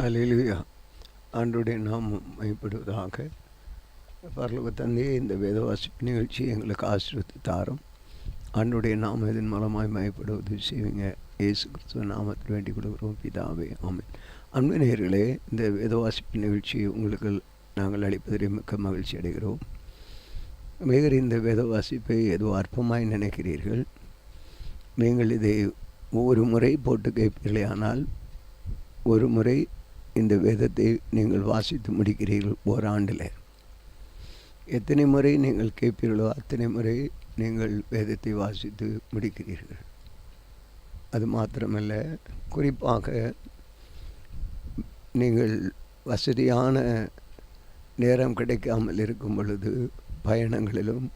ஹல்லேலூயா. ஆண்டவருடைய நாமம் மகிமைப்படுவதாக. பரலோக தந்தையே, இந்த வேத வாசிப்பு நிகழ்ச்சி எங்களுக்கு ஆசீர்வதித்து தாரும். ஆண்டவருடைய நாமம் இதன் மூலமாய் மகிமைப்படுவது செய்வீங்க. இயேசு கிறிஸ்துவ நாமத்தில் வேண்டிக் கொடுக்கிறோம் பிதாவே, ஆமென். அன்பு நேயர்களே, இந்த வேத வாசிப்பு நிகழ்ச்சி உங்களுக்கு நாங்கள் அளிப்பதில் மிக்க மகிழ்ச்சி அடைகிறோம். மேகர் இந்த வேத வாசிப்பை ஏதோ அற்பமாய் நினைக்கிறீர்கள். நீங்கள் இதை ஒவ்வொரு முறை போட்டு கேட்பீர்களே, ஆனால் ஒரு முறை இந்த வேதத்தை நீங்கள் வாசித்து முடிக்கிறீர்கள் ஓராண்டில். எத்தனை முறை நீங்கள் கேட்பீர்களோ அத்தனை முறை நீங்கள் வேதத்தை வாசித்து முடிக்கிறீர்கள். அது மாத்திரமல்ல, குறிப்பாக நீங்கள் வசதியான நேரம் கிடைக்காமல் இருக்கும் பொழுது, பயணங்களிலும்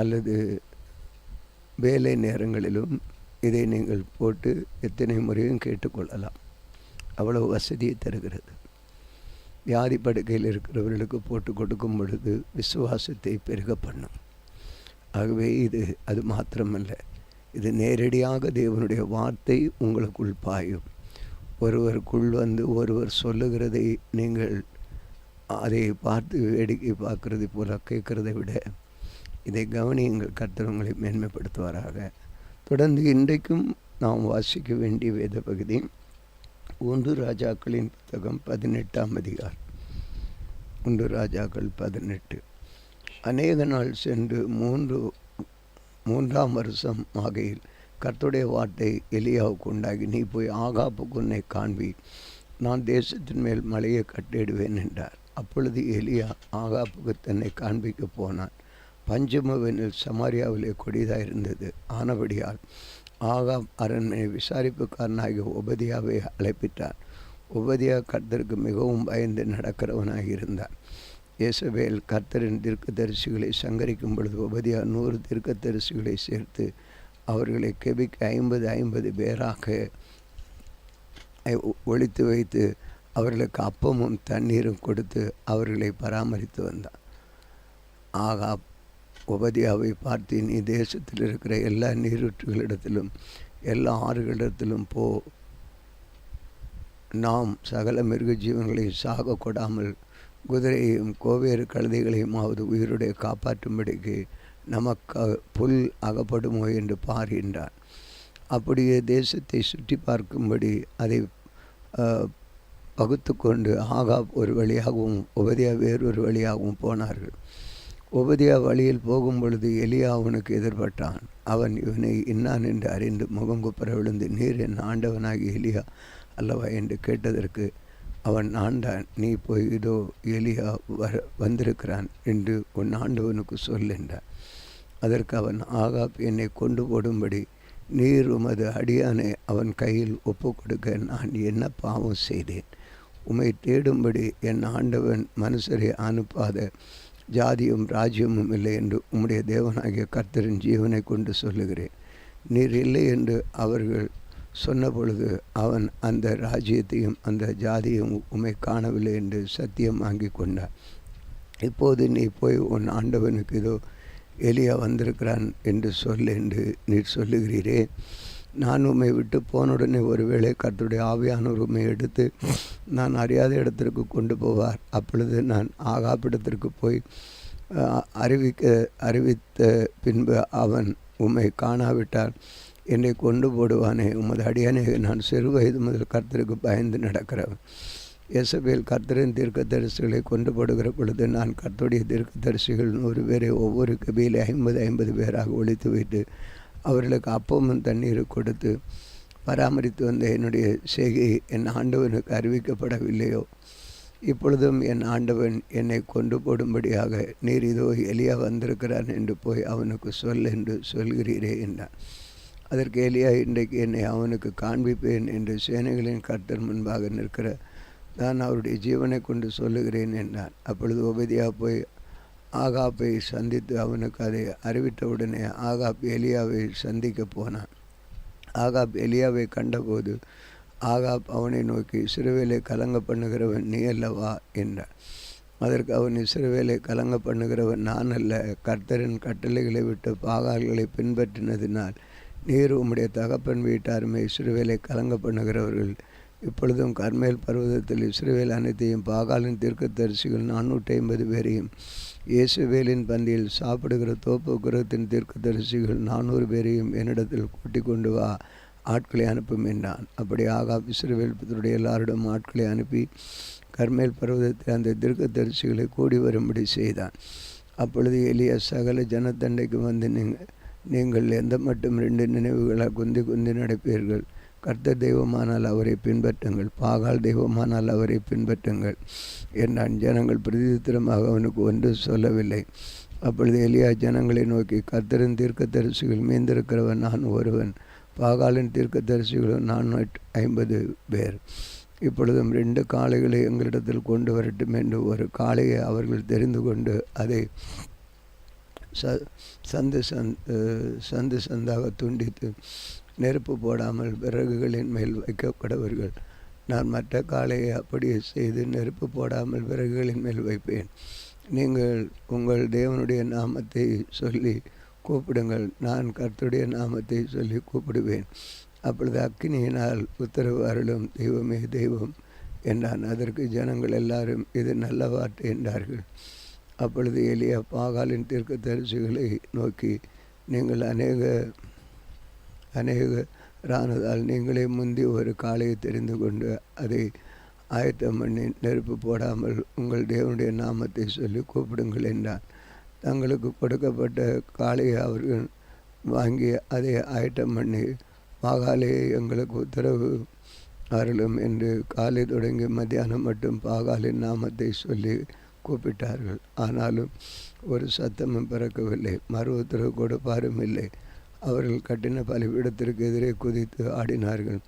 அல்லது வேலை நேரங்களிலும் இதை நீங்கள் போட்டு எத்தனை முறையும் கேட்டுக்கொள்ளலாம். அவ்வளவு வசதியை தருகிறது. வியாதி படுக்கையில் இருக்கிறவர்களுக்கு போட்டு கொடுக்கும் பொழுது விசுவாசத்தை பெருக பண்ணும். ஆகவே அது மாத்திரமல்ல, இது நேரடியாக தேவனுடைய வார்த்தை உங்களுக்குள் பாயும். ஒருவருக்குள் வந்து ஒருவர் சொல்லுகிறதை நீங்கள் அதை பார்த்து வேடிக்கை பார்க்கறது போல கேட்குறதை விட இதை கவனியுங்கள். கர்த்தர் உங்களை மேன்மைப்படுத்துவாராக. தொடர்ந்து இன்றைக்கும் நாம் வாசிக்க வேண்டிய வேத பகுதி 1 ராஜாக்களின் புத்தகம் 18ஆம் அதிகாரம். 1 ராஜாக்கள் 18. அநேக நாள் சென்று மூன்றாம் வருஷம் ஆகையில் கர்த்தருடைய வார்த்தை எலியாவுக்கு உண்டாகி, நீ போய் ஆகாப்புக்கு உன்னை காண்பி, நான் தேசத்தின் மேல் மலையை கட்டிடுவேன் என்றார். அப்பொழுது எலியா ஆகாப்புக்கு தன்னை காண்பிக்க போனான். பஞ்சமுவனில் சமாரியாவிலே கொடிதாக இருந்தது. ஆனபடியால் ஆகாப் அரண்மனை விசாரிப்புக்காரனாகிய ஒபதியாவை அழைப்பிட்டார். ஒபதியா கர்த்தருக்கு மிகவும் பயந்து நடக்கிறவனாக இருந்தார். யேசபேல் கர்த்தரின் தீர்க்கதரிசிகளை சங்கரிக்கும் பொழுது ஒபதியா 100 தீர்க்கதரிசிகளை சேர்த்து அவர்களை கெபிக்கு 50 பேராக ஒழித்து வைத்து அவர்களுக்கு அப்பமும் தண்ணீரும் கொடுத்து அவர்களை பராமரித்து வந்தார். ஆகாப் ஒபதியாவை பார்த்து, நீ தேசத்தில் இருக்கிற எல்லா நீரூற்றுகளிடத்திலும் எல்லா ஆறுகளிடத்திலும் போ, நாம் சகல மிருக ஜீவன்களையும் சாக கொடாமல் குதிரையையும் கோவேறு கழுதைகளையுமாவது உயிருடைய காப்பாற்றும்படிக்கு நமக்கு புல் அகப்படுமோ என்று பாருகின்றான். அப்படியே தேசத்தை சுற்றி பார்க்கும்படி அதை பகுத்து கொண்டு ஆகாப் ஒரு வழியாகவும் ஒபதியா வேறொரு வழியாகவும் போனார்கள். ஒபதியா வழியில் போகும் பொழுது எலியா அவனுக்கு எதிர்பட்டான். அவன் இவனை இன்னான் என்று அறிந்து முகங்குப்புற விழுந்து, நீர் என் ஆண்டவனாகி எலியா அல்லவா என்று கேட்டதற்கு அவன், ஆண்டான், நீ போய் இதோ எலியா வந்திருக்கிறான் என்று உன் ஆண்டவனுக்கு சொல் என்றான். அதற்கு அவன், ஆகாப் என்னை கொண்டு போடும்படி நீர் உமது அடியானை அவன் கையில் ஒப்பு கொடுக்க நான் என்ன பாவம் செய்தேன்? உம்மை தேடும்படி என் ஆண்டவன் மனுஷரை அனுப்பாத ஜாதியும் ராஜ்யமும் இல்லை என்று உம்முடைய தேவனாகிய கர்த்தரின் ஜீவனை கொண்டு சொல்லுகிறேன். நீர் இல்லை என்று அவர்கள் சொன்ன பொழுது அவன் அந்த ராஜ்யத்தையும் அந்த ஜாதியும் உம்மை காணவில்லை என்று சத்தியம் வாங்கி கொண்டார். இப்போது நீ போய் உன் ஆண்டவனுக்கு இதோ எலியா வந்திருக்கிறான் என்று சொல் என்று நீர் சொல்லுகிறீரே. நான் உம்மை விட்டு போனுடனே ஒருவேளை கர்த்தருடைய ஆவியானவர் உம்மை எடுத்து நான் அறியாத இடத்திற்கு கொண்டு போவார். அப்பொழுது நான் ஆகாப்பிடத்திற்கு போய் அறிவித்த பின்பு அவன் உம்மை காணாவிட்டால் என்னை கொண்டு போடுவானே. உமது அடியானே, நான் சிறு வயது முதல் கர்த்தருக்கு பயந்து நடக்கிறவன். யேசபேல் கர்த்தரின் தீர்க்கதரிசிகளை கொண்டு போடுகிற பொழுது நான் கர்த்தருடைய தீர்க்கதரிசிகள் 100 பேரை ஒவ்வொரு கபியிலே 50 பேராக ஒழித்து வைத்து அவர்களுக்கு அப்பமும் தண்ணீர் கொடுத்து பராமரித்து வந்த என்னுடைய செய்கை என் ஆண்டவனுக்கு அறிவிக்கப்படவில்லையோ? இப்பொழுதும் என் ஆண்டவன் என்னை கொண்டு போடும்படியாக நீர் இதோ எலியா வந்திருக்கிறான் என்று போய் அவனுக்கு சொல் என்று சொல்கிறீரே என்றான். அதற்கு எலியா, இன்றைக்கு என்னை அவனுக்கு காண்பிப்பேன் என்று சேனைகளின் கர்த்தர் முன்பாக நிற்கிற நான் அவருடைய ஜீவனை கொண்டு சொல்லுகிறேன் என்றான். அப்பொழுது ஒபதியா போய் ஆகாப்பை சந்தித்து அவனுக்கு அதை அறிவித்தவுடனே ஆகாப் எலியாவை சந்திக்க போனான். ஆகாப் எலியாவை கண்டபோது ஆகாப் அவனை நோக்கி, இஸ்ரவேலை கலங்க பண்ணுகிறவன் நீ அல்லவா என்றான். அதற்கு அவன், இஸ்ரவேலை கலங்க பண்ணுகிறவன் நான் அல்ல, கர்த்தரின் கட்டளைகளை விட்டு பாகால்களை பின்பற்றினதினால் நீர் உம்முடைய தகப்பன் வீட்டாருமே இஸ்ரவேலை கலங்க பண்ணுகிறவர்கள். இப்பொழுதும் கர்மேல் பர்வதத்தில் இஸ்ரவேல் அனைத்தையும் பாகாலின் தீர்க்கதரிசிகள் 450 பேரையும் இயேசுவேலின் பந்தியில் சாப்பிடுகிற தோப்புக்குரத்தின் தீர்க்கதரிசிகள் 400 பேரையும் என்னிடத்தில் கூட்டிக் கொண்டு வா, ஆட்களை அனுப்பும் என்றான். அப்படி ஆகாப் இஸ்ரவேல் புத்திரருடைய எல்லாரிடம் ஆட்களை அனுப்பி கர்மேல் பர்வதத்தில் அந்த தீர்க்கதரிசிகளை கூடி வரும்படி செய்தான். அப்பொழுது எலியா சகல ஜனத்தண்டைக்கு வந்து, நீங்கள் எந்த மட்டும் 2 நினைவுகளால் குந்தி குந்தி நடப்பீர்கள்? கர்த்தர் தெய்வமானால் அவரை பின்பற்றுங்கள், பாகால் தெய்வமானால் அவரை பின்பற்றுங்கள் என்றான். ஜனங்கள் பிரதித்திரமாக அவனுக்கு ஒன்று சொல்லவில்லை. அப்பொழுது எலியா ஜனங்களை நோக்கி, கர்த்தரின் தீர்க்கதரிசிகள் மீந்திருக்கிறவன் நான் ஒருவன், பாகாலின் தீர்க்கதரிசிகளும் 450 பேர். இப்பொழுதும் 2 காளைகளை எங்களிடத்தில் கொண்டு வரட்டும் என்று ஒரு காளையை அவர்கள் தெரிந்து கொண்டு அதை சந்து சந்தாக துண்டித்து நெருப்பு போடாமல் விறகுகளின் மேல் வைக்கப்படவர்கள். நான் மற்ற காளையை அப்படியே செய்து நெருப்பு போடாமல் விறகுகளின் மேல் வைப்பேன். நீங்கள் உங்கள் தேவனுடைய நாமத்தை சொல்லி கூப்பிடுங்கள், நான் கர்த்தருடைய நாமத்தை சொல்லி கூப்பிடுவேன். அப்பொழுது அக்கினியினால் உத்தரவு அருளும் தெய்வமே தெய்வம் என்றான். அதற்கு ஜனங்கள் எல்லாரும் இது நல்ல வார்த்தை என்றார்கள். அப்பொழுது எலியா பாகாலின் தீர்க்கதரிசிகளை நோக்கி, நீங்கள் அநேகரானதால் நீங்களே முந்தி ஒரு காளையை தெரிந்து கொண்டு அதை ஆயத்தம் பண்ணி நெருப்பு போடாமல் உங்கள் தேவனுடைய நாமத்தை சொல்லி கூப்பிடுங்கள் என்றான். தங்களுக்கு கொடுக்கப்பட்ட காளையை அவர்கள் வாங்கி அதை ஆயத்தம் பண்ணி, பாகாலே எங்களுக்கு உத்தரவு அருளும் என்று காலை தொடங்கி மத்தியானம் மட்டும் பாகாலின் நாமத்தை சொல்லி கூப்பிட்டார்கள். ஆனாலும் ஒரு சத்தமும் பிறக்கவில்லை, மறு உத்தரவு கொடுப்பாரும் இல்லை. அவர்கள் கட்டின பலிபீடத்திற்கு எதிரே குதித்து ஆடினார்கள்.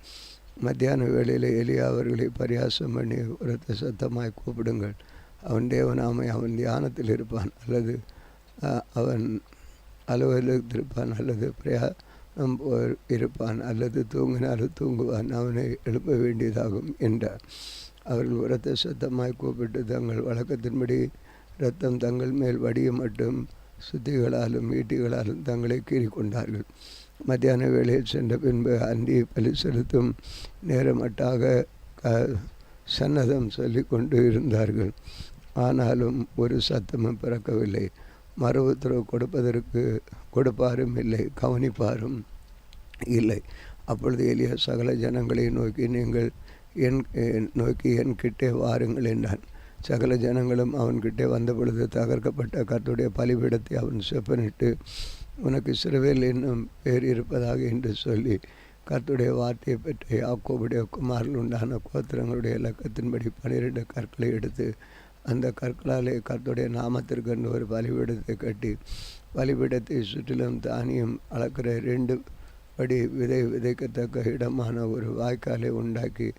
மத்தியான வேளையில் எலியா அவர்களை பரியாசம் பண்ணி, உரத்த சத்தமாய் கூப்பிடுங்கள், அவன் தேவனாமை அவன் தியானத்தில் இருப்பான், அல்லது அவன் அலுவலகத்தில் இருப்பான், அல்லது பிரயாணம் இருப்பான், அல்லது தூங்கினாலும் தூங்குவான், அவனை எழுப்ப வேண்டியதாகும் என்றார். அவர்கள் உரத்த சத்தமாய் கூப்பிட்டு தங்கள் வழக்கத்தின்படி இரத்தம் தங்கள் மேல் வடிய மட்டும் சுத்திகளாலும் ஈட்டிகளாலும் தங்களை கீறிக்கொண்டார்கள். மத்தியான வேளையில் சென்ற பின்பு அந்தி பலி செலுத்தும் நேரமட்டாக சன்னதம் சொல்லி கொண்டு இருந்தார்கள். ஆனாலும் ஒரு சத்தமும் பிறக்கவில்லை. மறு உத்தரவு கொடுப்பாரும் இல்லை, கவனிப்பாரும் இல்லை. அப்பொழுது எலியா சகல ஜனங்களை நோக்கி, நீங்கள் என் கிட்டே வாருங்கள் என்றான். சகல ஜனங்களும் அவன்கிட்டே வந்த பொழுது தகர்க்கப்பட்ட கர்த்தருடைய பலிபீடத்தை அவன் செப்பனிட்டு, உனக்கு இஸ்ரவேல் என்னும் பேர் இருப்பதாக என்று சொல்லி கர்த்தருடைய வார்த்தையை பெற்ற யாக்கோபுடைய குமாரில் உண்டான கோத்திரங்களுடைய இலக்கத்தின்படி 12 கற்களை எடுத்து அந்த கற்களாலே கர்த்தருடைய நாமத்திற்கு ஒரு பலிபீடத்தை கட்டி பலிபீடத்தை சுற்றிலும் தானியம் அளக்கிற 2 படி விதைக்கத்தக்க இடமான ஒரு வாய்க்காலை உண்டாக்கி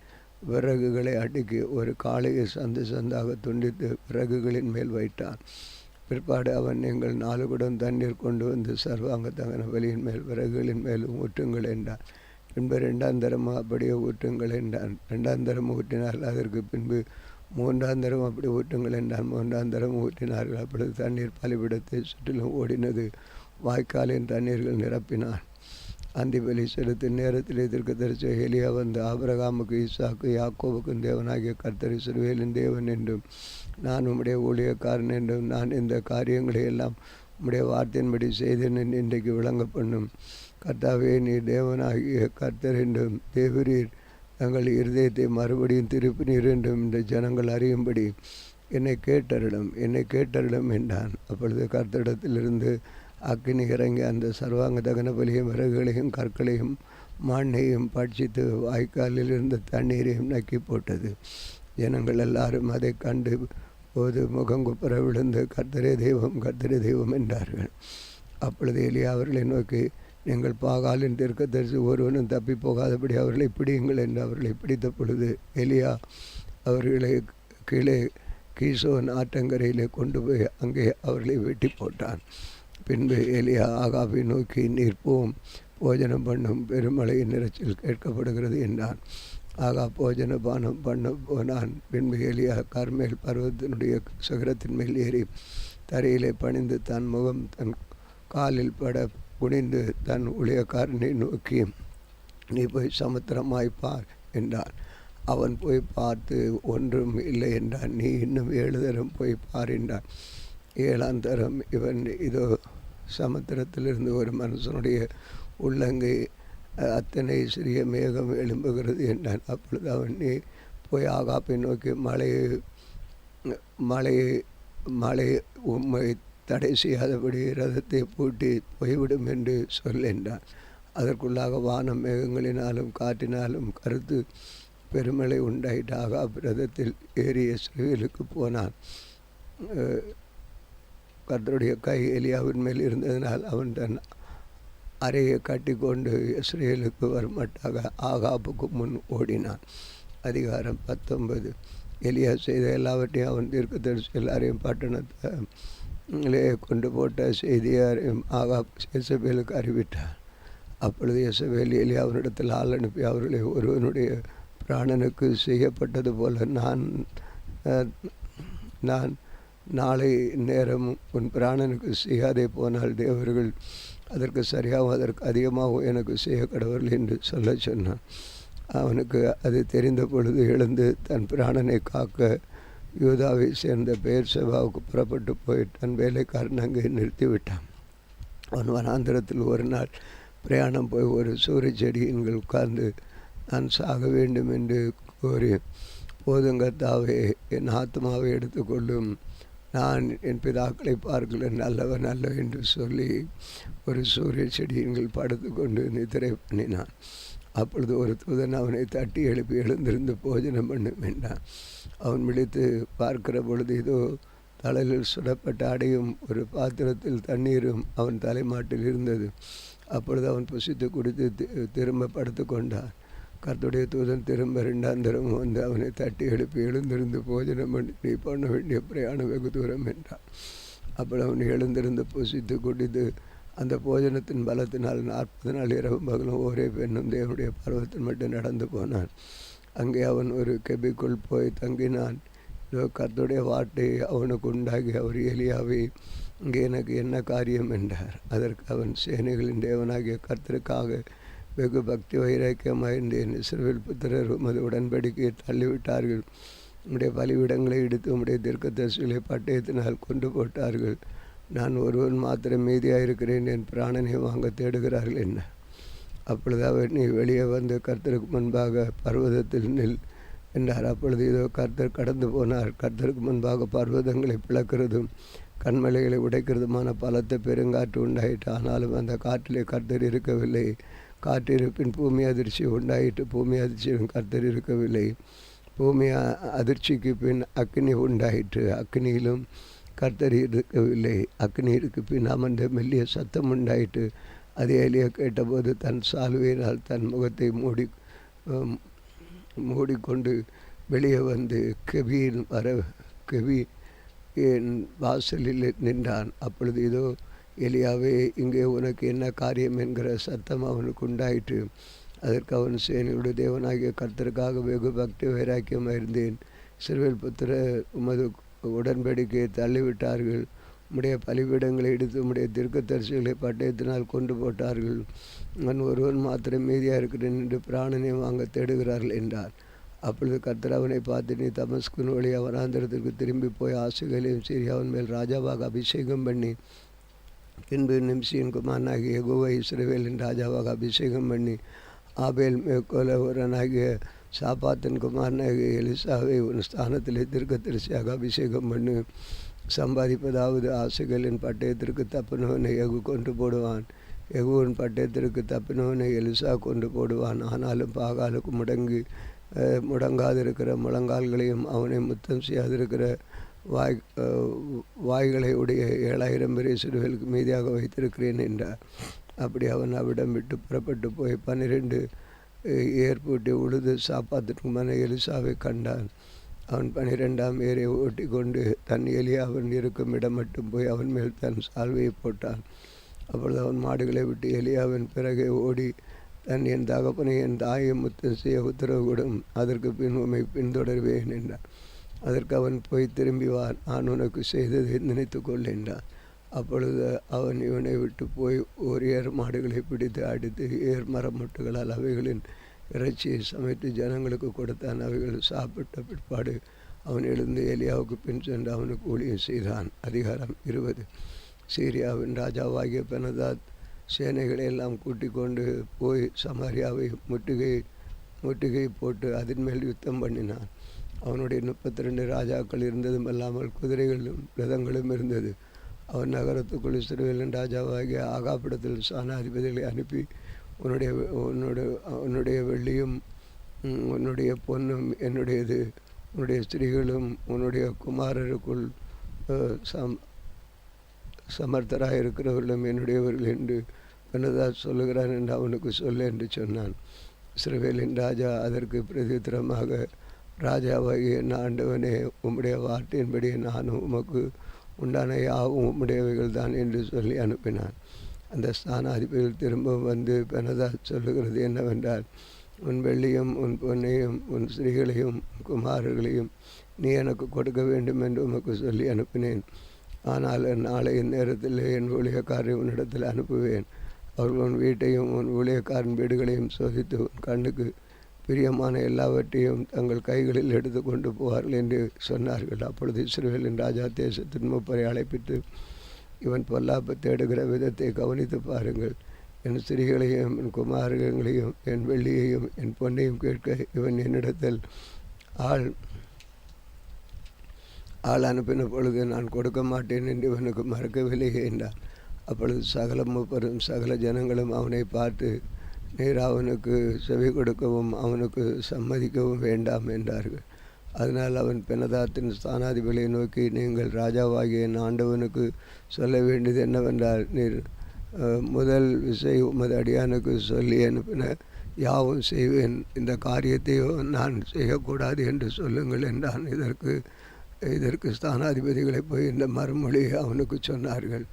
விறகுகளை அடுக்கி ஒரு காளையை சந்தாக துண்டித்து விறகுகளின் மேல் வைத்தான். பிற்பாடு அவன், நீங்கள் 4 குடம் தண்ணீர் கொண்டு வந்து சர்வாங்க தகன பலியின் மேல் விறகுகளின் மேலும் ஊற்றுங்கள் என்றான். பின்பு 2ஆம் தரமும் அப்படியே ஊற்றுங்கள் என்றான். 2ஆம் தரம் ஊற்றினார். அதற்கு பின்பு 3ஆம் தரம் அப்படி ஊற்றுங்கள் என்றான். 3ஆம் தரம் ஊற்றினார்கள். அப்பொழுது தண்ணீர் பலிபீடத்தை சுற்றிலும் ஓடினது. வாய்க்காலின் தண்ணீர்கள் நிரப்பினான். அந்தி பலி செலுத்தும் நேரத்தில் தீர்க்கதரிசி எலியா வந்து, ஆபிரகாமுக்கு ஈசாக்கு யாக்கோபுக்கும் தேவனாகிய கர்த்தர் இஸ்ரவேலின் தேவன் என்றும் நான் உம்முடைய ஊழியக்காரன் என்றும் நான் இந்த காரியங்களை எல்லாம் உம்முடைய வார்த்தையின்படி செய்தேன் இன்றைக்கு விளங்க பண்ணும். கர்த்தாவே, நீ தேவனாகிய கர்த்தர் என்றும் தேவரீர் தங்கள் இருதயத்தை மறுபடியும் திருப்பினீர் என்றும் இந்த ஜனங்கள் அறியும்படி என்னை கேட்டருளும் என்றான். அப்பொழுது கர்த்தரிடத்திலிருந்து அக்கினி இறங்கி அந்த சர்வாங்க தகன பலியும் விறகுகளையும் கற்களையும் மண்ணையும் பட்சித்து வாய்க்காலில் இருந்த தண்ணீரையும் நக்கி போட்டது. ஜனங்கள் எல்லாரும் அதை கண்டு போது முகங்குப்புற விழுந்து, கர்த்தரே தெய்வம் என்றார்கள். அப்பொழுது எலியா அவர்களை நோக்கி, நீங்கள் பாகாலின் தீர்க்கதரிசி ஒருவனும் தப்பி போகாதபடி அவர்களை பிடியுங்கள் என்று அவர்களை பிடித்த பொழுது எலியா அவர்களை கீழே கீசோன் ஆற்றங்கரையிலே கொண்டு போய் அங்கே அவர்களை வெட்டி போட்டான். பின்பு எலியா ஆகாபை நோக்கி, நீர் போம், போஜனம் பண்ணும், பெருமழையின் இரைச்சல் கேட்கப்படுகிறது என்றான். ஆகா போஜன பானம் பண்ண போனான். பின்பு எலியா கர்மேல் பர்வதத்தினுடைய சிகரத்தின் மேல் ஏறி தரையிலே பணிந்து தன் முகம் தன் காலில் பட குனிந்து தன் ஊழியக்காரனை நோக்கி, நீ போய் சமுத்திரமாய்ப்பார் என்றான். அவன் போய் பார்த்து ஒன்றும் இல்லை என்றான். நீ இன்னும் 7 தரம் போய் பாரின்றான். 7ஆம் தரம் இவன் இதோ சமுத்திரத்திலிருந்து ஒரு மனுஷனுடைய உள்ளங்கை அத்தனை சிறிய மேகம் எழும்புகிறது என்றான். அப்பொழுது அவன், நீ போய் ஆகாப்பை நோக்கி மழை உம்மை தடை செய்யாதபடி ரதத்தை பூட்டி போய்விடும் என்று சொல் என்றான். அதற்குள்ளாக வானம் மேகங்களினாலும் காற்றினாலும் கருத்து பெருமழை உண்டாயிட்டு ஆகாப் ரதத்தில் ஏறி இஸ்ரவேலுக்கு போனான். கர்த்தருடைய கை எலியாவின் மேல் இருந்ததினால் அவன் தன் அறையை கட்டி கொண்டு இஸ்ரவேலுக்கு வருமட்டாக ஆகாப்புக்கு முன் ஓடினான். அதிகாரம் 19. எலியா செய்த எல்லாவற்றையும் அவன் தீர்க்கதரிசி எல்லாரையும் பட்டணத்திலே கொண்டு போட்ட செய்தியாரையும் ஆகாப் இசபேலுக்கு அறிவிட்டார். அப்பொழுது இசபேல் எலியாவினிடத்தில் ஆள் அனுப்பி அவர்களை, ஒருவனுடைய பிராணனுக்கு செய்யப்பட்டது போல நான் நாளை நேரம் உன் பிராணனுக்கு செய்யாதே போனால் தேவர்கள் அதற்கு சரியாகவும் அதற்கு அதிகமாகவும் எனக்கு செய்ய கடவுள் என்று சொல்ல சொன்னான். அவனுக்கு அது தெரிந்த பொழுது எழுந்து தன் பிராணனை காக்க யூதாவை சேர்ந்த பெயர்செபாவுக்கு புறப்பட்டு போய் தன் வேலைக்காரன் அங்கே நிறுத்திவிட்டான். அவன் வனாந்திரத்தில் ஒரு நாள் பிரயாணம் போய் ஒரு சூரிய செடியின்கள் உட்கார்ந்து நான் சாக வேண்டும் என்று கோரி, போதுங்கத்தாவே என் ஆத்மாவை எடுத்துக்கொள்ளும், நான் என் பிதாக்களை பார்க்கல நல்லவன் அல்ல என்று சொல்லி ஒரு சூரிய செடியின்கள் படுத்து கொண்டு நித்திரை பண்ணினான். அப்பொழுது ஒரு தூதன் அவனை தட்டி எழுப்பி எழுந்திருந்து போஜனம் பண்ணும் என்றான். அவன் விழித்து பார்க்கிற பொழுது இதோ தலையில் சுடப்பட்ட அடையும் ஒரு பாத்திரத்தில் தண்ணீரும் அவன் தலைமாட்டில் இருந்தது. அப்பொழுது அவன் புசித்து குடித்து திரும்ப படுத்து கொண்டான். கர்த்தருடைய தூதன் திரும்ப 2ஆம் தரம் வந்து அவனை தட்டி எழுப்பி எழுந்திருந்து போஜனம் பண்ணி, நீ பண்ண வேண்டிய பிரயாணம் வெகு தூரம் என்றான். அப்பொழுது அவன் எழுந்திருந்து புசித்து குடித்து அந்த போஜனத்தின் பலத்தினால் 40 நாள் இரவும் பகலும் ஒரே பெண்ணும் தேவனுடைய பர்வத்தின் மட்டும் நடந்து போனான். அங்கே அவன் ஒரு கெபிக்குள் போய் தங்கினான். இதோ கர்த்தருடைய வார்த்தை அவனுக்கு உண்டாகி அவர் எலியாவை, இங்கே எனக்கு என்ன காரியம் என்றார். அதற்கு அவன், சேனைகளின் தேவனாகிய கர்த்தருக்காக வெகு பக்தி வைராக்கியமாயிருந்தேன். இஸ்ரவேல் புத்திரர் உமது உடன்படிக்கையை தள்ளிவிட்டார்கள். உம்முடைய பலிவிடங்களை இடித்து உம்முடைய தீர்க்கதரிசிகளை பட்டயத்தினால் கொண்டு போட்டார்கள். நான் ஒருவன் மாத்திரம் மீதியாயிருக்கிறேன், என் பிராணனை வாங்க தேடுகிறார்கள் என்ன. அப்பொழுது அவர், நீ வெளியே வந்து கர்த்தருக்கு முன்பாக பர்வதத்தில் நில் என்றார். அப்பொழுது இதோ கர்த்தர் கடந்து போனார். கர்த்தருக்கு முன்பாக பர்வதங்களை பிளக்கிறதும் கண்மலைகளை உடைக்கிறதுமான பலத்த பெருங்காற்று உண்டாயிற்று. ஆனாலும் அந்த காற்றிலே கர்த்தர் இருக்கவில்லை. காற்றிருப்பின் பூமி அதிர்ச்சி உண்டாயிற்று. பூமி அதிர்ச்சியும் கர்த்தர் இருக்கவில்லை. பூமி அதிர்ச்சிக்கு பின் அக்னி உண்டாயிற்று. அக்னியிலும் கர்த்தர் இருக்கவில்லை. அக்னிக்கு பின் அமர்ந்த மெல்லிய சத்தம் உண்டாயிற்று. அது எலியா கேட்டபோது தன் சால்வையினால் தன் முகத்தை மூடிக்கொண்டு வெளியே வந்து கெபி வாசலில் நின்றான். அப்பொழுது இதோ எலியாவே, இங்கே உனக்கு என்ன காரியம் என்கிற சத்தம் அவனுக்கு உண்டாயிற்று. அதற்கு அவன், சேனையுடைய தேவனாகிய கர்த்தருக்காக வெகு பக்தி வைராக்கியமாக இருந்தேன். இஸ்ரவேல் புத்திர உமது உடன்படிக்கையை தள்ளிவிட்டார்கள். உம்முடைய பலிபீடங்களை இடித்து உம்முடைய தீர்க்கதரிசிகளை பட்டயத்தினால் கொண்டு போட்டார்கள். நான் ஒருவன் மாத்திரம் மீதியாக இருக்கிறேன் என்று பிராணனை வாங்க தேடுகிறார்கள் என்றார். அப்பொழுது கர்த்தர் அவனை பார்த்து, நீ தமஸ்குன் வழியா வனாந்திரத்திற்கு திரும்பி போய் ஆசுகளையும் சீரியாவின் மேல் ராஜாவாக அபிஷேகம் பண்ணி, பின்பு நிம்சியின் குமாரனாகிய யெகூவை இஸ்ரவேலின் ராஜாவாக அபிஷேகம் பண்ணி, ஆபேல் மேற்கொலவரனாகிய சாப்பாத்தின் குமாரனாகிய எலிசாவை உன் ஸ்தானத்திலே தீர்க்கதரிசியாக அபிஷேகம் பண்ணு. சம்பாதிப்பதாவது ஆசைகளின் பட்டயத்திற்கு தப்பினவனை யெகூ கொண்டு போடுவான். யெகூவின் பட்டயத்திற்கு தப்பினவனை எலிசா கொண்டு போடுவான். ஆனாலும் பாகாலுக்கு முடங்காதிருக்கிற முழங்கால்களையும் அவனை முத்தம் செய்யாதிருக்கிற வாய்களை உடைய 7000 பேரை இஸ்ரவேலுக்கு மீதியாக வைத்திருக்கிறேன் என்றார். அப்படி அவன் அவ்விடம் விட்டு புறப்பட்டு போய் 12 ஏற்பூட்டி உழுது சாப்பாத்திற்கு மன எலிசாவை கண்டான். அவன் 12ஆம் ஏரை ஓட்டி கொண்டு தன் எலியாவன் இருக்கும் இடம் மட்டும் போய் அவன் மேல் தன் சால்வையை போட்டான். அப்பொழுது அவன் மாடுகளை விட்டு எலியாவின் பிறகே ஓடி, என் தகப்பனை என் தாயை முத்தம் செய்ய உத்தரவு கொடும், அதற்கு பின் உம்மை பின்தொடர்வேன் என்றான். அதற்கு அவன், போய் திரும்பி வா, நான் உனக்கு செய்ததை நினைத்து கொள் என்றான். அப்பொழுது அவன் இவனை விட்டு போய் ஒரு ஏர் மாடுகளை பிடித்து அடித்து ஏர் மரமுட்டுகளால் அவைகளின் இறைச்சியை சமைத்து ஜனங்களுக்கு கொடுத்தான். அவைகள் சாப்பிட்ட பிற்பாடு அவன் எழுந்து எலியாவுக்கு பின் சென்று அவனுக்கு ஊழியம் செய்தான். அதிகாரம் 20. சீரியாவின் ராஜாவாகிய பெனதாத் சேனைகளை எல்லாம் கூட்டிக் கொண்டு போய் சமாரியாவை முற்றுகை போட்டு அதன் மேல் யுத்தம் பண்ணினான். அவனுடைய 32 ராஜாக்கள் இருந்ததும் அல்லாமல் குதிரைகளும் ரதங்களும் இருந்தது. அவன் நகரத்துக்குள் இஸ்ரவேலின் ராஜாவாகிய ஆகாப்பிடத்தில் சேனாதிபதிகளை அனுப்பி, உன்னுடைய வெள்ளியும் உன்னுடைய பொன்னும் என்னுடையது, உன்னுடைய ஸ்திரீகளும் உன்னுடைய குமாரருக்குள் சமர்த்தராக இருக்கிறவர்களும் என்னுடையவர்கள் என்று பெனதாத் சொல்லுகிறான் என்று அவனுக்கு சொல்ல என்று சொன்னான். இஸ்ரவேலின் ராஜா அதற்கு பிரதித்திரமாக, ராஜாவாகிய ஆண்டவனே, உம்முடைய வார்த்தையின்படி நானும் உமக்கு உண்டான யாவும் உம்முடையவைகள் தான் என்று சொல்லி அனுப்பினான். அந்த ஸ்தானாதிபதிகள் திரும்பவும் வந்து, பெனதாத் சொல்லுகிறது என்னவென்றால், உன் வெள்ளியும் உன் பொன்னையும் உன் ஸ்திரீகளையும் குமாரர்களையும் நீ எனக்கு கொடுக்க வேண்டும் என்று உமக்கு சொல்லி அனுப்பினேன். ஆனால் நாளைய நேரத்தில் என் ஊழியக்காரரை உன்னிடத்தில் அனுப்புவேன். அவர்கள் உன் வீட்டையும் உன் ஊழியக்காரன் வீடுகளையும் சோதித்து உன் கண்ணுக்கு பிரியமான எல்லாவற்றையும் தங்கள் கைகளில் எடுத்து கொண்டு போவார்கள் என்று சொன்னார்கள். அப்பொழுது இஸ்ரவேலின் ராஜா தேசத்தின் மூப்பரை அழைப்பித்து, இவன் பொல்லாப்பு தேடுகிற விதத்தை கவனித்து பாருங்கள். என் ஸ்திரீகளையும் என் குமாரங்களையும் என் வெள்ளியையும் என் பொன்னையும் கேட்க இவன் என்னிடத்தில் ஆள் அனுப்பின பொழுது நான் கொடுக்க மாட்டேன் என்று இவனுக்கு மறக்கவில்லையே என்றான். அப்பொழுது சகல மூப்பரும் சகல ஜனங்களும் அவனை பார்த்து, நீர் அவனுக்கு செவி கொடுக்கவும் அவனுக்கு சம்மதிக்கவும் வேண்டாம் என்றார்கள். அதனால் அவன் பெனதாத்தின் ஸ்தானாதிபதியை நோக்கி, நீங்கள் ராஜாவாகிய என் ஆண்டவனுக்கு சொல்ல வேண்டியது என்னவென்றால், நீர் முதல் விசை உமது அடியானுக்கு சொல்லி அனுப்பின யாவும் செய்வேன், இந்த காரியத்தையோ நான் செய்யக்கூடாது என்று சொல்லுங்கள் என்றான். இதற்கு ஸ்தானாதிபதிகளை போய் இந்த மறுமொழியை அவனுக்கு சொன்னார்கள்.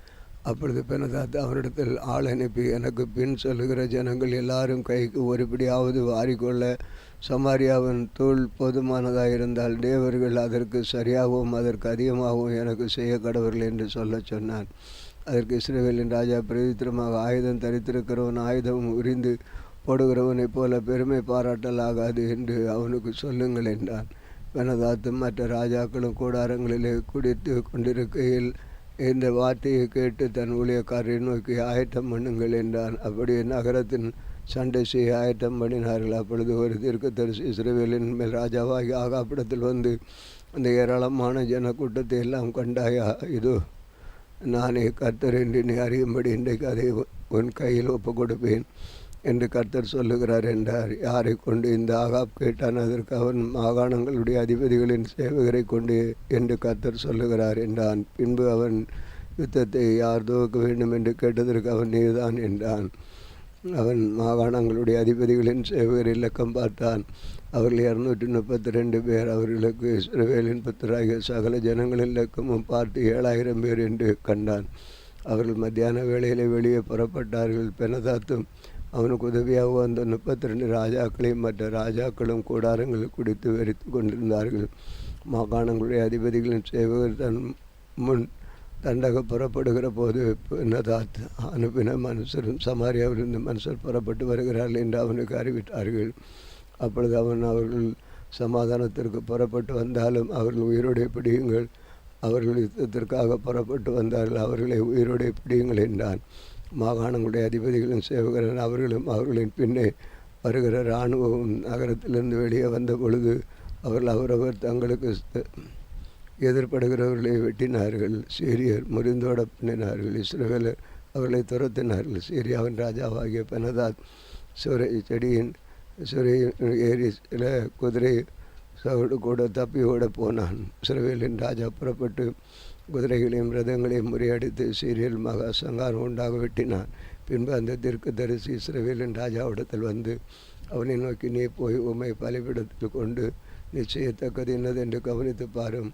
அப்பொழுது பெனதாத் அவனிடத்தில் ஆள் அனுப்பி, எனக்கு பின் சொல்லுகிற ஜனங்கள் எல்லாரும் கைக்கு ஒருபடியாவது வாரிக்கொள்ள சமாரியாவின் தூள் போதுமானதாக இருந்தால் தேவர்கள் அதற்கு சரியாகவும் அதற்கு அதிகமாகவும் எனக்கு செய்ய கடவர்கள் என்று சொல்ல சொன்னான். அதற்கு இஸ்ரவேலின் ராஜா பிரதித்திரமாக, ஆயுதம் தரித்திருக்கிறவன் ஆயுதம் உரிந்து போடுகிறவனைப் போல பெருமை பாராட்டல் ஆகாது என்று அவனுக்கு சொல்லுங்கள் என்றான். பெனதாத்தும் மற்ற ராஜாக்களும் கூடாரங்களிலே குடித்து கொண்டிருக்கையில் இந்த வார்த்தையை கேட்டு தன் ஊழியக்காரரை நோக்கி, ஆயத்தம் பண்ணுங்கள் என்றான். அப்படியே நகரத்தின் சண்டை செய்ய ஆயத்தம் பண்ணினார்கள். அப்பொழுது ஒரு தீர்க்கதரிசி இஸ்ரவேலின் மேல் ராஜாவாகி ஆகாப்பிடத்தில் வந்து, அந்த ஏராளமான ஜனக்கூட்டத்தை எல்லாம் கண்டாயா, இதோ நானே கர்த்தர் என்று நீ அறியும்படி இன்றைக்கு அதை உன் கையில் ஒப்பு கொடுப்பேன் என்று கர்த்தர் சொல்லுகிறார் என்றார். யாரை கொண்டு இந்த ஆகாப் கேட்டான். அதற்கு அவன், மாகாணங்களுடைய அதிபதிகளின் சேவகரை கொண்டு என்று கர்த்தர் சொல்லுகிறார் என்றான். பின்பு அவன், யுத்தத்தை யார் துவக்க வேண்டும் என்று கேட்டதற்கு அவன், நீதான் என்றான். அவன் மாகாணங்களுடைய அதிபதிகளின் சேவகரை இலக்கம் பார்த்தான். அவர்கள் 232 பேர். அவர்களுக்கு இஸ்ரவேலின் புத்திராகிய சகல ஜனங்களின் இலக்கமும் பார்த்து 7000 பேர் என்று கண்டான். அவர்கள் மத்தியான வேளையிலே வெளியே புறப்பட்டார்கள். பெனதாத்தும் அவனுக்கு உதவியாக வந்த 32 ராஜாக்களையும் மற்ற ராஜாக்களும் கூடாரங்களில் குடித்து வெறித்து கொண்டிருந்தார்கள். மாகாணங்களுடைய அதிபதிகளின் சேவகர் தன் முன் தண்டக புறப்படுகிற போது, பெனதாத் அனுப்பின மனுஷரும் சமாரியாவிலிருந்து மனுஷர் புறப்பட்டு வருகிறார்கள் என்று அவனுக்கு அறிவித்தார்கள். அப்பொழுது அவன், அவர்கள் சமாதானத்திற்கு புறப்பட்டு வந்தாலும் அவர்கள் உயிரோடு பிடியுங்கள், அவர்கள் யுத்தத்திற்காக புறப்பட்டு வந்தார்கள், அவர்களை உயிரோடு பிடியுங்கள் என்றான். மாகாணங்களுடைய அதிபதிகளின் சேவகரன் அவர்களும் அவர்களின் பின்னே வருகிற இராணுவமும் நகரத்திலிருந்து வெளியே வந்த பொழுது அவர்கள் அவரவர் தங்களுக்கு எதிர்படுகிறவர்களை வெட்டினார்கள். சீரியர் முறிந்தோட பண்ணினார்கள். இஸ்ரவேலர் அவர்களை துரத்தினார்கள். சீரியாவின் ராஜாவாகிய பெனதாத் சுரை ஏறி சில குதிரை சவுடு கூட தப்பி ஓட போனான். இஸ்ரவேலின் ராஜா புறப்பட்டு குதிரைகளையும் ரதங்களையும் முறியடித்து சீரியல் மகா சங்காரம் உண்டாக வெட்டினான். பின்பு அந்த தீர்க்கதரிசி இஸ்ரவேலின் ராஜாவிடத்தில் வந்து அவனை நோக்கி, நீ போய் உம்மை பலிபீடத்தில் கொண்டு நிச்சயத்தக்கது என்னதென்று கவனித்து பாரும்.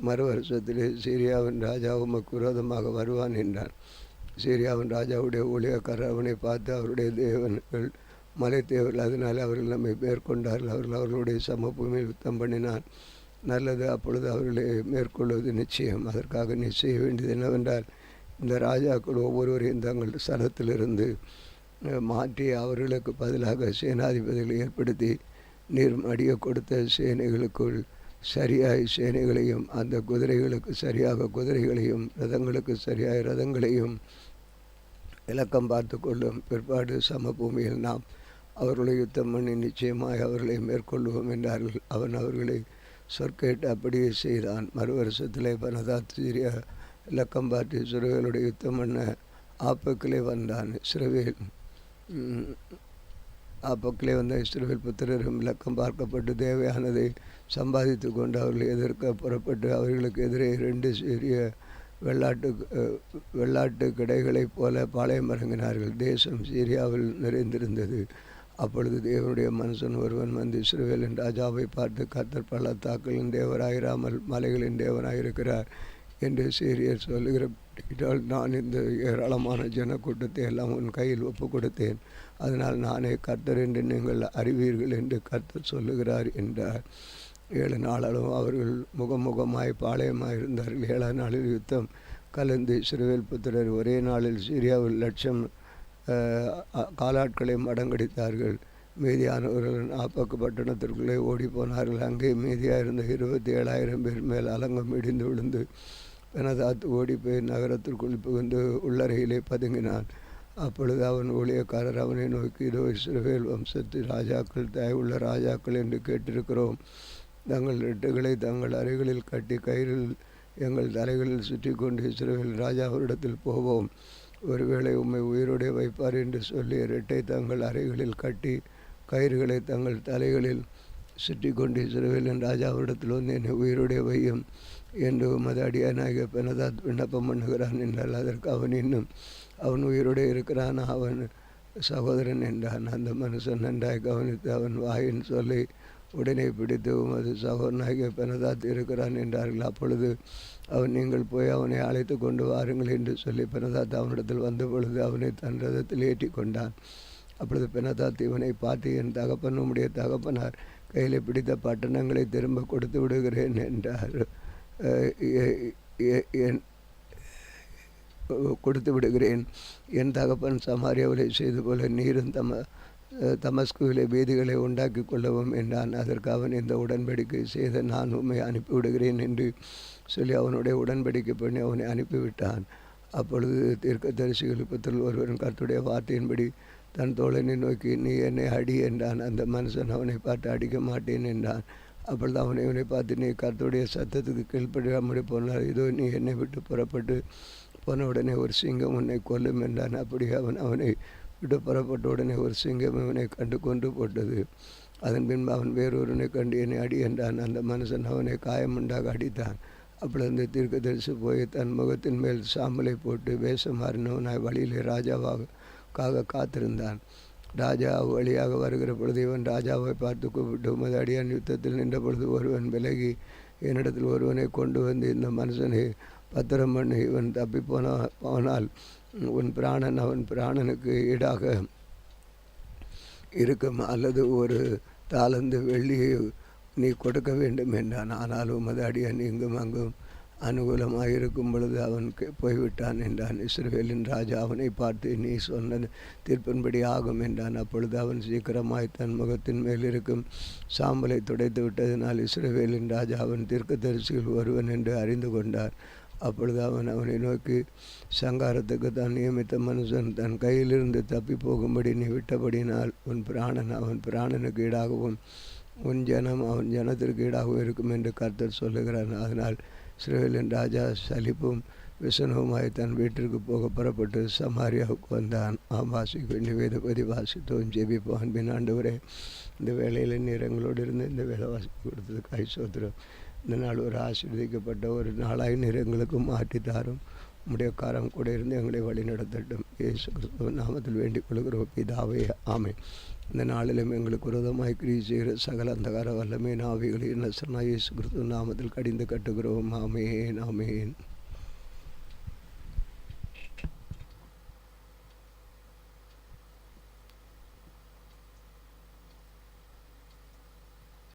மறு வருஷத்திலே சீரியாவின் ராஜா உமக்கு விரோதமாக வருவான் என்றான். சீரியாவின் ராஜாவுடைய ஊழியக்காரர் அவனை பார்த்து, அவருடைய தேவன்கள் மலை தேவர்கள், அதனால் அவர்கள் நம்மை மேற்கொண்டார்கள், அவர்களுடைய சமபூமியில் யுத்தம் பண்ணினான். நல்லது, அப்பொழுது அவர்களை மேற்கொள்வது நிச்சயம். அதற்காக நீ செய்ய வேண்டியது என்னவென்றால், இந்த ராஜாக்கள் ஒவ்வொருவரையும் தங்கள் ஸ்தலத்திலிருந்து மாற்றி அவர்களுக்கு பதிலாக சேனாதிபதிகளை ஏற்படுத்தி நீர் மடிய கொடுத்த சேனைகளுக்குள் சரியாய் சேனைகளையும் அந்த குதிரைகளுக்கு சரியாக குதிரைகளையும் ரதங்களுக்கு சரியாய் ரதங்களையும் இலக்கம் பார்த்து கொள்ளும் பிற்பாடு சமபூமியில் நாம் அவர்களை யுத்தம் பண்ணி நிச்சயமாய் அவர்களை மேற்கொள்வோம் என்றார்கள். அவன் அவர்களை சொற்கேட்டு அப்படியே செய்தான். மறு வருஷத்திலே பனதாத் சீரியா இலக்கம் பார்த்து இஸ்ரவேலுடைய யுத்தம் பண்ண ஆப்பக்கிலே வந்தான். ஆப்பக்கிலே வந்த இஸ்ரவேல் புத்திரரும் இலக்கம் பார்க்கப்பட்டு தேவையானதை சம்பாதித்து கொண்டு அவர்களை எதிர்க்க புறப்பட்டு அவர்களுக்கு எதிரே 2 சிறிய வெள்ளாட்டு கிடைகளைப் போல பாளையம் இறங்கினார்கள். தேசம் சீரியாவில் நிறைந்திருந்தது. அப்பொழுது தேவனுடைய மனுஷன் ஒருவன் வந்து இஸ்ரவேலின் ராஜாவை பார்த்து, கர்த்தர் பள்ளத்தாக்களின் தேவராயிராமல் மலைகளின் தேவனாயிருக்கிறார் என்று சீரியர் சொல்லுகிறபடியால் நான் இந்த ஏராளமான ஜனக்கூட்டத்தை எல்லாம் உன் கையில் ஒப்பு கொடுத்தேன். அதனால் நானே கர்த்தர் என்று நீங்கள் அறிவீர்கள் என்று கர்த்தர் சொல்லுகிறார் என்றார். 7 நாளாலும் அவர்கள் முகமுகமாய் பாளையமாய் இருந்தார்கள். 7ஆம் நாளில் யுத்தம் கலந்து இஸ்ரவேல் புத்திரர் ஒரே நாளில் சீரியாவில் 1,00,000 காலாட்களை மடங்கடித்தார்கள். மீதியானவர்கள் ஆப்பக்கு பட்டணத்திற்குள்ளே ஓடி போனார்கள். அங்கே மீதியாக இருந்த 27,000 பேர் மேல் அலங்கம் இடிந்து விழுந்து பெனதாத் ஓடி போய் நகரத்திற்குள் புகுந்து உள்ளறையிலே பதுங்கினான். அப்பொழுது அவன் ஊழியக்காரர் அவனை நோக்கி, இதோ இஸ்ரவேல் வம்சத்து ராஜாக்கள் தயவுள்ள ராஜாக்கள் என்று கேட்டிருக்கிறோம். தங்கள் ரெட்டுகளை தங்கள் அறைகளில் கட்டி கயிறில் எங்கள் தலைகளில் சுற்றி கொண்டு இஸ்ரவேல் ராஜாவிடத்தில் போவோம். ஒருவேளை உம்மை உயிரோடு வைப்பார் என்று சொல்லி ரெட்டை தங்கள் அறைகளில் கட்டி கயிறுகளை தங்கள் தலைகளில் சுற்றி கொண்டு இஸ்ரவேலின் ராஜாவிடத்தில் வந்து என்னை உயிரோடு வையும் என்று உமது அடியானாகிய பெனதாத் விண்ணப்பம் பண்ணுகிறான் என்றால் அதற்கு அவன் இன்னும் அவன் உயிரோடு இருக்கிறான், அவன் சகோதரன் என்றான். அந்த மனுஷன் நன்றாய் கவனித்து அவன் வாயின் சொல்லி உடனே பிடித்து உமது சகோதரனாகிய பெனதாத் இருக்கிறான் என்றார்கள். அப்பொழுது அவன், நீங்கள் போய் அவனை அழைத்து கொண்டு வாருங்கள் என்று சொல்லி பெனதாத் அவனிடத்தில் வந்த பொழுது அவனை தன் ரதத்தில் ஏற்றி கொண்டான். அப்பொழுது பெனதாத் இவனை பார்த்து, என் தகப்பன் உம்முடைய தகப்பனார் கையில் பிடித்த பட்டணங்களை திரும்ப கொடுத்து விடுகிறேன் என்றார். கொடுத்து விடுகிறேன். என் தகப்பன் சமாரியாவிலே செய்து போல நீரும் தமஸ்குவிலே வீதிகளை உண்டாக்கி கொள்ளவும் என்றான். அதற்கு அவன், இந்த உடன்படிக்கை செய்த நான் உம்மை அனுப்பிவிடுகிறேன் என்று சொல்லி அவனுடைய உடன்படிக்கை பண்ணி அவனை அனுப்பிவிட்டான். அப்பொழுது தீர்க்கதரிசிகளுக்கு ஒருவன் கர்த்தருடைய வார்த்தையின்படி தன் தோழனை நோக்கி, நீ என்னை அடி என்றான். அந்த மனுஷன் அவனை பார்த்து, அடிக்க மாட்டேன் என்றான். அப்பொழுது இவனை பார்த்து, நீ கர்த்தருடைய சத்தத்துக்கு கீழ்ப்படியாமல் போனால் இதோ நீ என்னை விட்டு புறப்பட்டு போன உடனே ஒரு சிங்கம் உன்னை கொல்லும் என்றான். அப்படி அவனை விட்டு புறப்பட்ட உடனே ஒரு சிங்கம் இவனை கண்டு கொண்டு போட்டது. அதன் பின்பு அவன் வேறொருவனை கண்டு என்னை அடி என்றான். அந்த மனுஷன் அவனை காயமுண்டாக அடித்தான். அப்பொழுது அந்த தீர்க்கதரிசி போய் தன் முகத்தின் மேல் சாம்பலை போட்டு வேஷம் மாறினவனாய் வழியிலே ராஜாவாக காத்திருந்தான். ராஜா வழியாக வருகிற பொழுது இவன் ராஜாவை பார்த்து கூப்பிட்டு, உமது அடியான் யுத்தத்தில் நின்ற பொழுது ஒருவன் விலகி என்னிடத்தில் ஒருவனை கொண்டு வந்து இந்த மனுஷனை பத்திரம் பண்ணி இவன் தப்பி போனால் உன் பிராணன் அவன் பிராணனுக்கு ஈடாக இருக்கும், அல்லது ஒரு தாளந்து வெள்ளியை நீ கொடுக்க வேண்டும் என்றான். ஆனால் உமது அடியான் இங்கும் அங்கும் அனுகூலமாக இருக்கும் பொழுது அவன் போய்விட்டான் என்றான். இஸ்ரவேலின் ராஜா அவனை பார்த்து, நீ சொன்ன தீர்ப்பின்படி ஆகும் என்றான். அப்பொழுது அவன் சீக்கிரமாய் தன் முகத்தின் மேல் இருக்கும் சாம்பலை துடைத்து விட்டதினால் இஸ்ரவேலின் ராஜா அவன் தீர்க்கதரிசிகள் ஒருவன் என்று அறிந்து கொண்டார். அப்பொழுது அவனை நோக்கி, சங்காரத்துக்கு தான் நியமித்த மனுஷன் தன் கையிலிருந்து தப்பி போகும்படி நீ விட்டபடினால் உன் பிராணன் அவன் பிராணனுக்கு ஈடாகவும் உன் ஜனம் அவன் ஜனத்திற்கு ஈடாகவும் இருக்கும் என்று கர்த்தர் சொல்லுகிறான். அதனால் இஸ்ரவேலின் ராஜா சலிப்பும் விசனவுமாய் தன் வீட்டிற்கு போக புறப்பட்டு சமாரியாவுக்கு வந்தான். வாசிக்க வேண்டிய வேதபதி வாசித்தோம், ஜெபிப்போம். அன்பின் ஆண்டவரே, இந்த வேலையில் நீர் எங்களோடு இருந்து இந்த வேலை வாசிப்பு கொடுத்ததுக்கு ஸ்தோத்திரம். இந்த நாள் ஒரு ஆசீர்வதிக்கப்பட்ட ஒரு நாளாய் நீர் எங்களுக்கு மாற்றி தாரும். உம்முடைய காரம் கூட இருந்து எங்களை வழி நடத்தட்டும். இயேசு கிறிஸ்துவின் நாமத்தில் வேண்டிக் கொள்கிறோம் பிதாவே, ஆமென். இந்த நாளிலும் எங்களுக்கு விரோதமாய் கிரியை செய்கிற சகல அந்தகார வல்லமை ஆவிகளை நசரேயனாகிய இயேசு கிறிஸ்துவின் நாமத்தில் கடிந்து கட்டுகிறோம். ஆமென், ஆமென்.